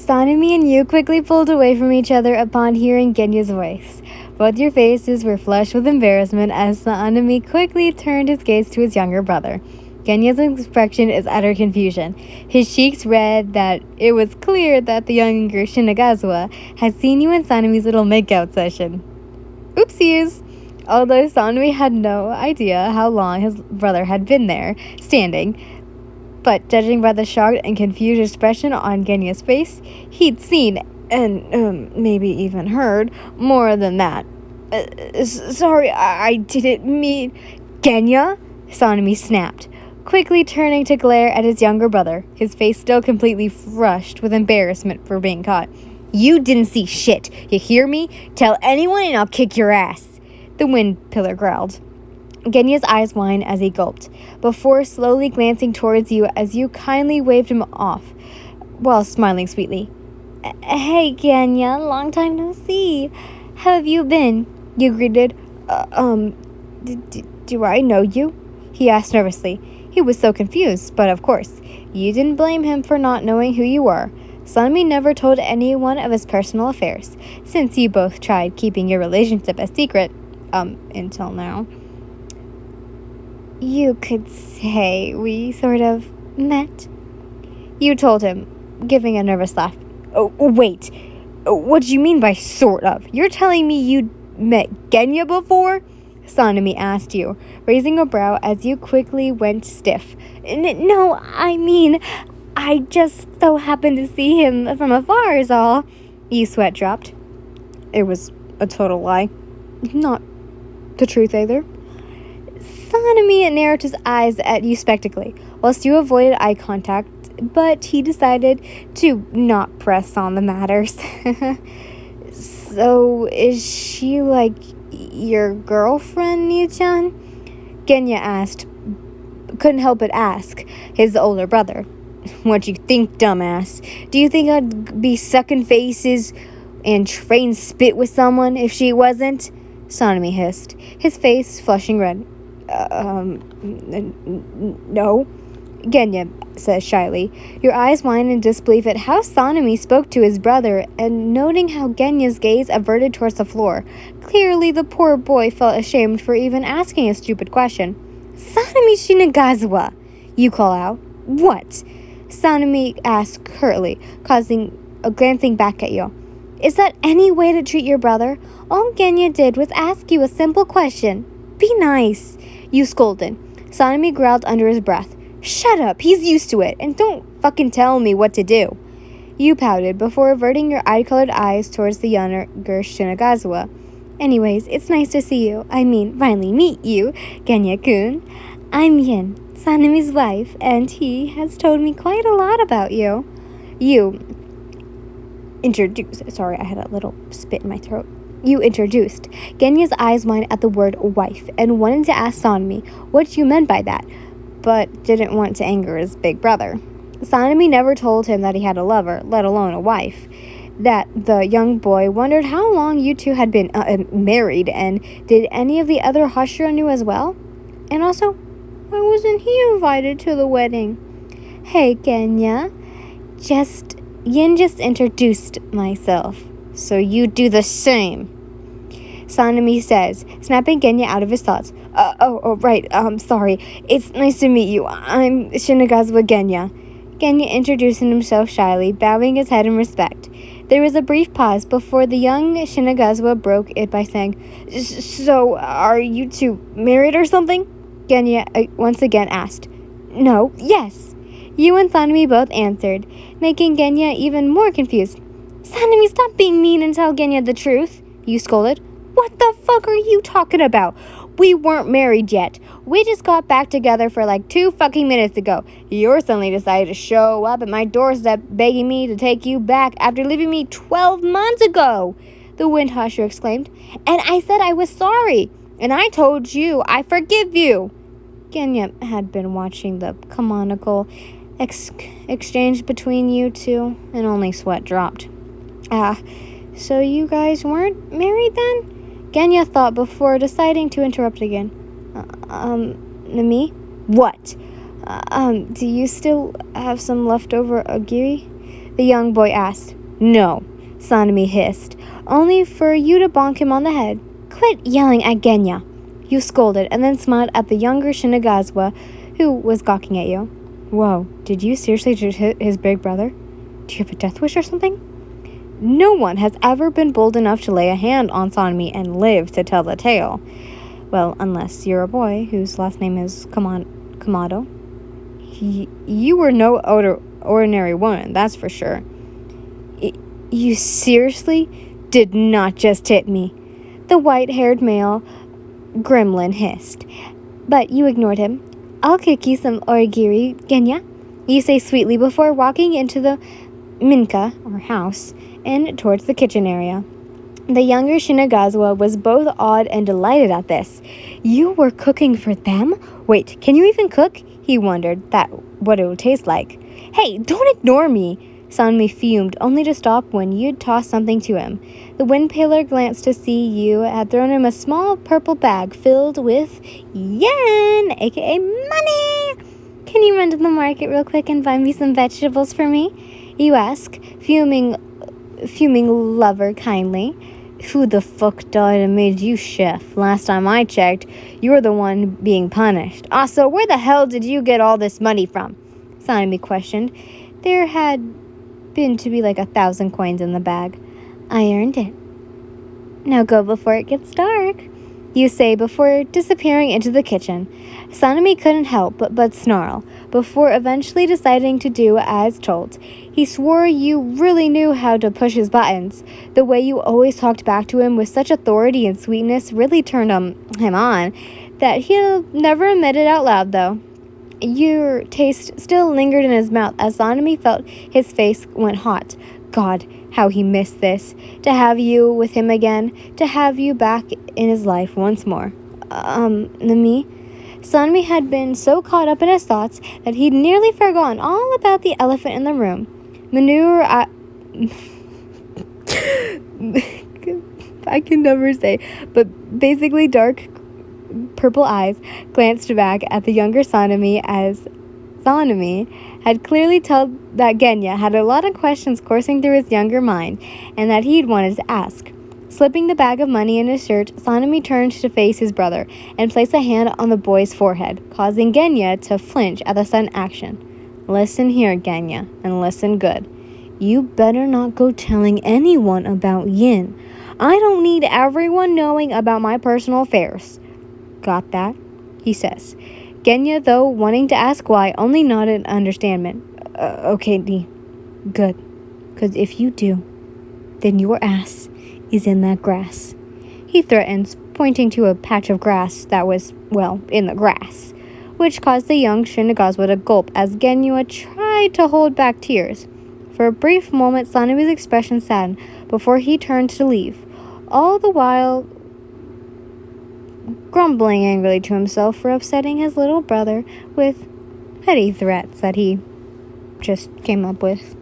Sanemi and you quickly pulled away from each other upon hearing Genya's voice. Both your faces were flushed with embarrassment as Sanemi quickly turned his gaze to his younger brother. Genya's expression is utter confusion. His cheeks read that it was clear that the younger Shinazugawa had seen you in Sanemi's little makeout session. Oopsies! Although Sanemi had no idea how long his brother had been there, standing, but judging by the shocked and confused expression on Genya's face, he'd seen, and maybe even heard, more than that. Sorry, I didn't mean... Genya? Sanemi snapped, quickly turning to glare at his younger brother, his face still completely flushed with embarrassment for being caught. You didn't see shit, you hear me? Tell anyone and I'll kick your ass, the wind pillar growled. Genya's eyes widened as he gulped, before slowly glancing towards you as you kindly waved him off, while smiling sweetly. Hey, Genya, long time no see. How have you been? You greeted. Do I know you? He asked nervously. He was so confused, but of course, you didn't blame him for not knowing who you were. Sanemi never told anyone of his personal affairs, since you both tried keeping your relationship a secret, until now. You could say we sort of met. You told him, giving a nervous laugh. Oh, wait. What do you mean by sort of? You're telling me you'd met Genya before? Sanemi asked you, raising a brow as you quickly went stiff. No, I mean, I just so happened to see him from afar is all. You sweat dropped. It was a total lie. Not the truth either. Sanemi narrowed his eyes at you spectacly, whilst you avoided eye contact, but he decided to not press on the matters. So, is she like your girlfriend, Niu-chan? Genya asked, couldn't help but ask, his older brother. What you think, dumbass? Do you think I'd be sucking faces and train spit with someone if she wasn't? Sanemi hissed, his face flushing red. No. Genya said shyly, your eyes widened in disbelief at how Sanemi spoke to his brother, and noting how Genya's gaze averted towards the floor. Clearly, the poor boy felt ashamed for even asking a stupid question. Sanemi Shinazugawa, you call out. What? Sanemi asked curtly, glancing back at you. Is that any way to treat your brother? All Genya did was ask you a simple question. Be nice. You scolded. Sanemi growled under his breath. Shut up, he's used to it, and don't fucking tell me what to do. You pouted before averting your eye-colored eyes towards the younger Shinazugawa. Anyways, it's nice to see you. Finally meet you, Genya-kun. I'm Yin, Sanemi's wife, and he has told me quite a lot about you. You introduced. Sorry, I had a little spit in my throat. You introduced. Genya's eyes widened at the word wife and wanted to ask Sanemi what you meant by that, but didn't want to anger his big brother. Sanemi never told him that he had a lover, let alone a wife. That the young boy wondered how long you two had been married, and did any of the other Hashira knew as well? And also, why wasn't he invited to the wedding? Hey, Genya. Yin just introduced myself, so you do the same. Sanemi says, snapping Genya out of his thoughts. Right, sorry. It's nice to meet you. I'm Shinazugawa Genya. Genya introduced himself shyly, bowing his head in respect. There was a brief pause before the young Shinazugawa broke it by saying, So, are you two married or something? Genya once again asked. No, yes. You and Sanemi both answered, making Genya even more confused. Sanemi, stop being mean and tell Genya the truth, you scolded. What the fuck are you talking about? We weren't married yet. We just got back together for like 2 fucking minutes ago. You suddenly decided to show up at my doorstep begging me to take you back after leaving me 12 months ago, the wind husher exclaimed. And I said I was sorry. And I told you I forgive you. Genya had been watching the canonical exchange between you two, and only sweat dropped. So you guys weren't married then? Genya thought before deciding to interrupt again. Me? What? Do you still have some leftover ogiri? the young boy asked. No, Sanemi hissed. Only for you to bonk him on the head. Quit yelling at Genya. You scolded and then smiled at the younger Shinazugawa who was gawking at you. Whoa, did you seriously just hit his big brother? Do you have a death wish or something? No one has ever been bold enough to lay a hand on Sanemi and live to tell the tale. Well, unless you're a boy whose last name is Kamado. You were no ordinary woman, that's for sure. You seriously did not just hit me, the white-haired male gremlin hissed. But you ignored him. I'll cook you some origiri, Genya, you say sweetly before walking into the minka, or house, and towards the kitchen area. The younger Shinazugawa was both awed and delighted at this. You were cooking for them? Wait, can you even cook? He wondered what it would taste like. Hey, don't ignore me! Sanemi fumed, only to stop when you'd tossed something to him. The wind paler glanced to see you had thrown him a small purple bag filled with yen, aka money. Can you run to the market real quick and buy me some vegetables for me? You ask, fuming lover kindly. Who the fuck died and made you chef? Last time I checked, you were the one being punished. Also, where the hell did you get all this money from? Sanemi questioned. There had been to be like 1,000 coins in the bag. I earned it. Now go before it gets dark, you say before disappearing into the kitchen. Sanemi couldn't help but snarl, before eventually deciding to do as told. He swore you really knew how to push his buttons. The way you always talked back to him with such authority and sweetness really turned him on, that he'll never admit it out loud, though. Your taste still lingered in his mouth as Sanemi felt his face went hot. God, how he missed this. To have you with him again. To have you back in his life once more. Me? Sanemi had been so caught up in his thoughts that he'd nearly forgotten all about the elephant in the room. Manure, I can never say, but basically dark purple eyes glanced back at the younger Sanemi as Sanemi had clearly told that Genya had a lot of questions coursing through his younger mind and that he'd wanted to ask. Slipping the bag of money in his shirt, Sanemi turned to face his brother and placed a hand on the boy's forehead, causing Genya to flinch at the sudden action. Listen here, Genya, and listen good. You better not go telling anyone about Yin. I don't need everyone knowing about my personal affairs. Got that? He says. Genya, though, wanting to ask why, only nodded understanding. Okay, D. Good. 'Cause if you do, then your ass is in that grass. He threatens, pointing to a patch of grass that was, well, in the grass, which caused the young Shinazugawa to gulp as Genya tried to hold back tears. For a brief moment, Sanemi's expression saddened before he turned to leave, all the while grumbling angrily to himself for upsetting his little brother with petty threats that he just came up with.